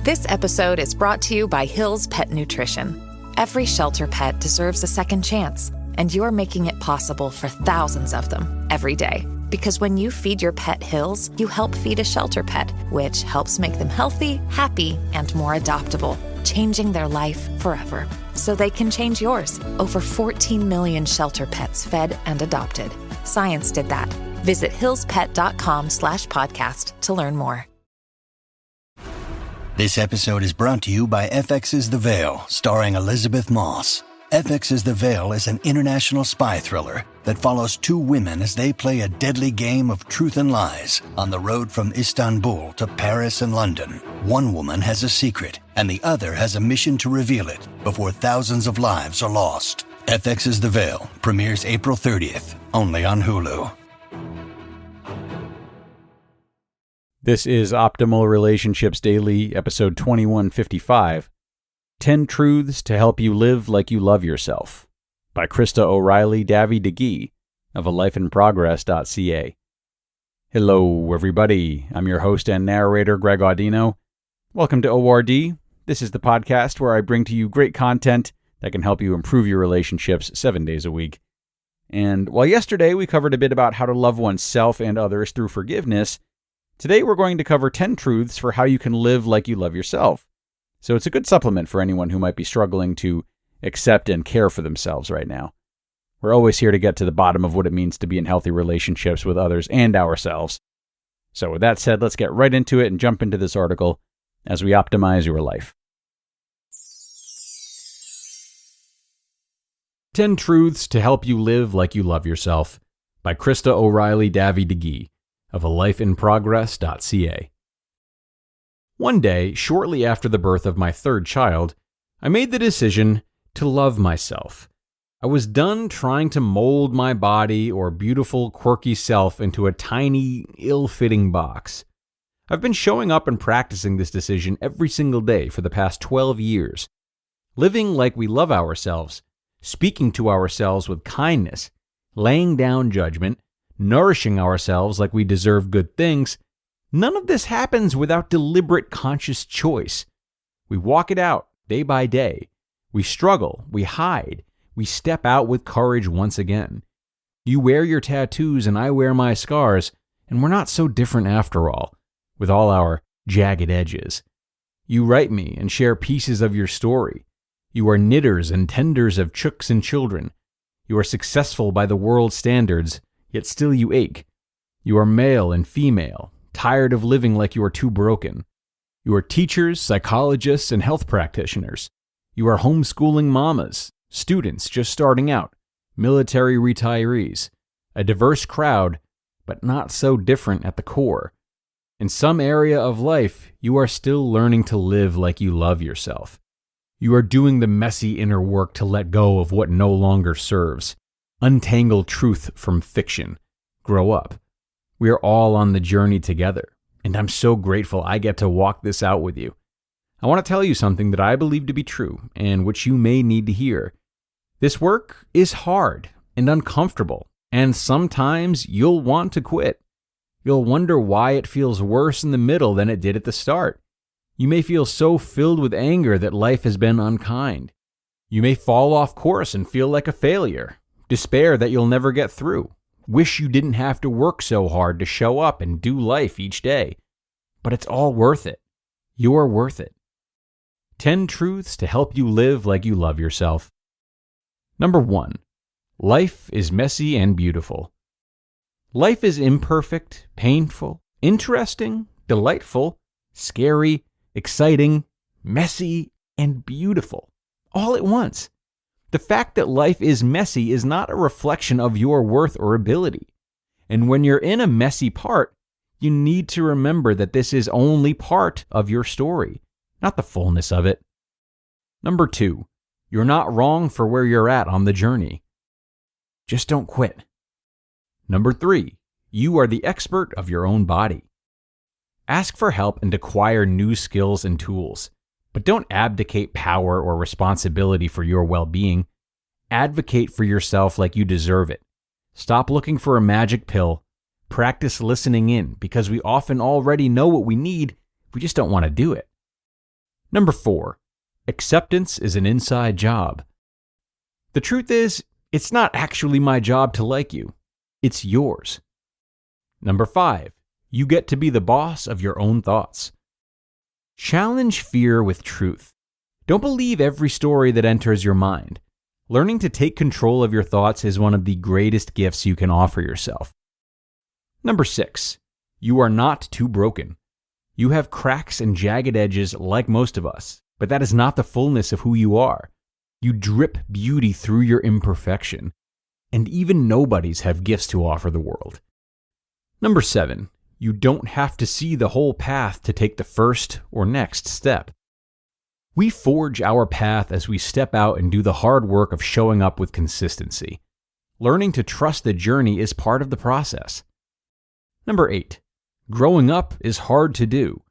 This episode is brought to you by Hill's Pet Nutrition. Every shelter pet deserves a second chance, and you're making it possible for thousands of them every day. Because when you feed your pet Hill's, you help feed a shelter pet, which helps make them healthy, happy, and more adoptable, changing their life forever. So they can change yours. Over 14 million shelter pets fed and adopted. Science did that. Visit hillspet.com/podcast to learn more. This episode is brought to you by FX's The Veil, starring Elizabeth Moss. FX's The Veil is an international spy thriller that follows two women as they play a deadly game of truth and lies on the road from Istanbul to Paris and London. One woman has a secret, and the other has a mission to reveal it before thousands of lives are lost. FX's The Veil premieres April 30th, only on Hulu. This is Optimal Relationships Daily, episode 2155, 10 Truths to Help You Live Like You Love Yourself, by Krista O'Reilly-Davi-Digui of alifeinprogress.ca. Hello, everybody. I'm your host and narrator, Greg Audino. Welcome to ORD. This is the podcast where I bring to you great content that can help you improve your relationships 7 days a week. And while yesterday we covered a bit about how to love oneself and others through forgiveness, today we're going to cover 10 truths for how you can live like you love yourself. So it's a good supplement for anyone who might be struggling to accept and care for themselves right now. We're always here to get to the bottom of what it means to be in healthy relationships with others and ourselves. So with that said, let's get right into it and jump into this article as we optimize your life. 10 Truths to Help You Live Like You Love Yourself, by Krista O'Reilly-Davi-Digui of alifeinprogress.ca. One day, shortly after the birth of my third child, I made the decision to love myself. I was done trying to mold my body or beautiful, quirky self into a tiny, ill-fitting box. I've been showing up and practicing this decision every single day for the past 12 years. Living like we love ourselves, speaking to ourselves with kindness, laying down judgment, nourishing ourselves like we deserve good things, none of this happens without deliberate conscious choice. We walk it out day by day. We struggle, we hide, we step out with courage once again. You wear your tattoos and I wear my scars, and we're not so different after all, with all our jagged edges. You write me and share pieces of your story. You are knitters and tenders of chooks and children. You are successful by the world's standards, yet still you ache. You are male and female, tired of living like you are too broken. You are teachers, psychologists, and health practitioners. You are homeschooling mamas, students just starting out, military retirees, a diverse crowd, but not so different at the core. In some area of life, you are still learning to live like you love yourself. You are doing the messy inner work to let go of what no longer serves. Untangle truth from fiction. Grow up. We are all on the journey together, and I'm so grateful I get to walk this out with you. I want to tell you something that I believe to be true, and which you may need to hear. This work is hard and uncomfortable, and sometimes you'll want to quit. You'll wonder why it feels worse in the middle than it did at the start. You may feel so filled with anger that life has been unkind. You may fall off course and feel like a failure, despair that you'll never get through. Wish you didn't have to work so hard to show up and do life each day. But it's all worth it. You're worth it. 10 Truths to Help You Live Like You Love Yourself. Number 1. Life is messy and beautiful. Life is imperfect, painful, interesting, delightful, scary, exciting, messy, and beautiful, all at once. The fact that life is messy is not a reflection of your worth or ability. And when you're in a messy part, you need to remember that this is only part of your story, not the fullness of it. Number 2, you're not wrong for where you're at on the journey. Just don't quit. Number 3, you are the expert of your own body. Ask for help and acquire new skills and tools, but don't abdicate power or responsibility for your well-being. Advocate for yourself like you deserve it. Stop looking for a magic pill. Practice listening in, because we often already know what we need, we just don't want to do it. Number 4, acceptance is an inside job. The truth is, it's not actually my job to like you. It's yours. Number 5, you get to be the boss of your own thoughts. Challenge fear with truth. Don't believe every story that enters your mind. Learning to take control of your thoughts is one of the greatest gifts you can offer yourself. Number 6, you are not too broken. You have cracks and jagged edges like most of us, but that is not the fullness of who you are. You drip beauty through your imperfection, and even nobodies have gifts to offer the world. Number 7, you don't have to see the whole path to take the first or next step. We forge our path as we step out and do the hard work of showing up with consistency. Learning to trust the journey is part of the process. Number 8, growing up is hard to do.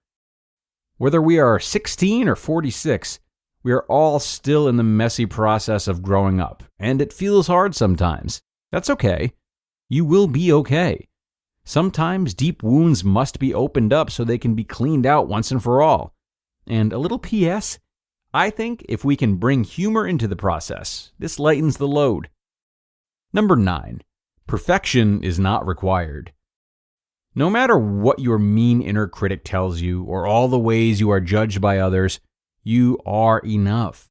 Whether we are 16 or 46, we are all still in the messy process of growing up, and it feels hard sometimes. That's okay. You will be okay. Sometimes deep wounds must be opened up so they can be cleaned out once and for all. And a little PS, I think if we can bring humor into the process, this lightens the load. Number 9, perfection is not required. No matter what your mean inner critic tells you or all the ways you are judged by others, you are enough.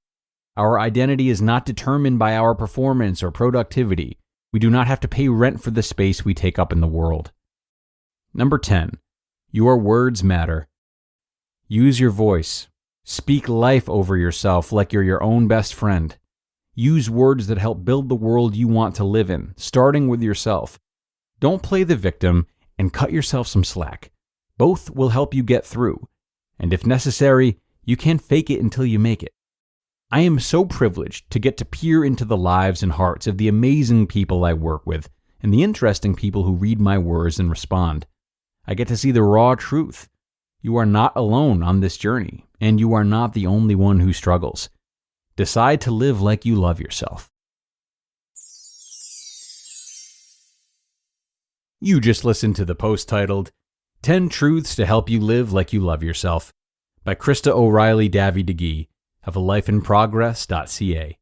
Our identity is not determined by our performance or productivity. We do not have to pay rent for the space we take up in the world. Number 10, your words matter. Use your voice. Speak life over yourself like you're your own best friend. Use words that help build the world you want to live in, starting with yourself. Don't play the victim and cut yourself some slack. Both will help you get through. And if necessary, you can fake it until you make it. I am so privileged to get to peer into the lives and hearts of the amazing people I work with and the interesting people who read my words and respond. I get to see the raw truth. You are not alone on this journey, and you are not the only one who struggles. Decide to live like you love yourself. You just listened to the post titled 10 Truths to Help You Live Like You Love Yourself by Krista O'Reilly-Davi-Digui of alifeinprogress.ca.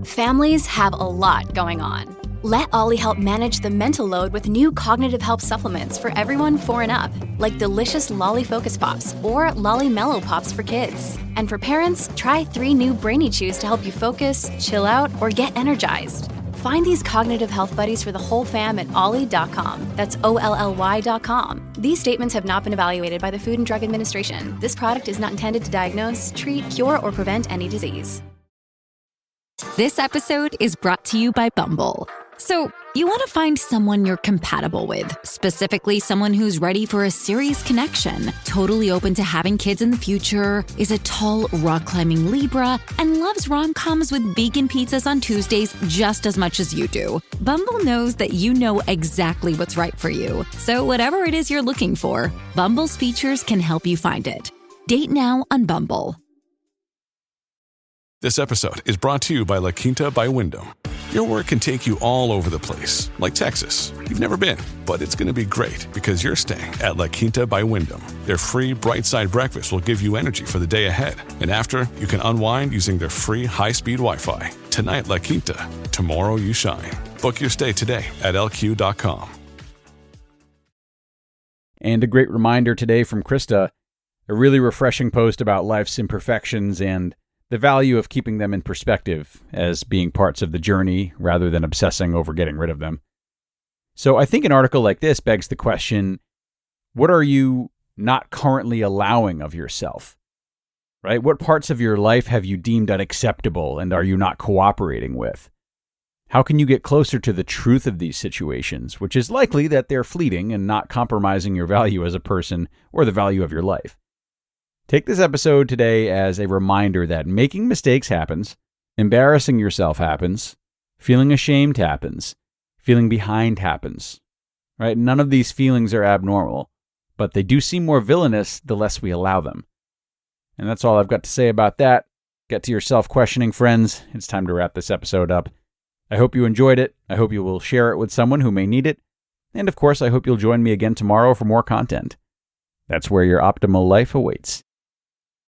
Families have a lot going on. Let Ollie help manage the mental load with new cognitive help supplements for everyone 4 and up, like delicious Lolly Focus Pops or Lolly Mellow Pops for kids. And for parents, try 3 new Brainy Chews to help you focus, chill out, or get energized. Find these cognitive health buddies for the whole fam at ollie.com. That's OLLY.com. These statements have not been evaluated by the Food and Drug Administration. This product is not intended to diagnose, treat, cure, or prevent any disease. This episode is brought to you by Bumble. So, you want to find someone you're compatible with, specifically someone who's ready for a serious connection, totally open to having kids in the future, is a tall, rock-climbing Libra, and loves rom-coms with vegan pizzas on Tuesdays just as much as you do. Bumble knows that you know exactly what's right for you. So whatever it is you're looking for, Bumble's features can help you find it. Date now on Bumble. This episode is brought to you by La Quinta by Wyndham. Your work can take you all over the place, like Texas. You've never been, but it's going to be great because you're staying at La Quinta by Wyndham. Their free Bright Side breakfast will give you energy for the day ahead. And after, you can unwind using their free high-speed Wi-Fi. Tonight, La Quinta. Tomorrow, you shine. Book your stay today at lq.com. And a great reminder today from Krista, a really refreshing post about life's imperfections and the value of keeping them in perspective as being parts of the journey rather than obsessing over getting rid of them. So I think an article like this begs the question, what are you not currently allowing of yourself? Right? What parts of your life have you deemed unacceptable and are you not cooperating with? How can you get closer to the truth of these situations, which is likely that they're fleeting and not compromising your value as a person or the value of your life? Take this episode today as a reminder that making mistakes happens, embarrassing yourself happens, feeling ashamed happens, feeling behind happens, right? None of these feelings are abnormal, but they do seem more villainous the less we allow them. And that's all I've got to say about that. Get to your self-questioning, friends. It's time to wrap this episode up. I hope you enjoyed it. I hope you will share it with someone who may need it. And of course, I hope you'll join me again tomorrow for more content. That's where your optimal life awaits.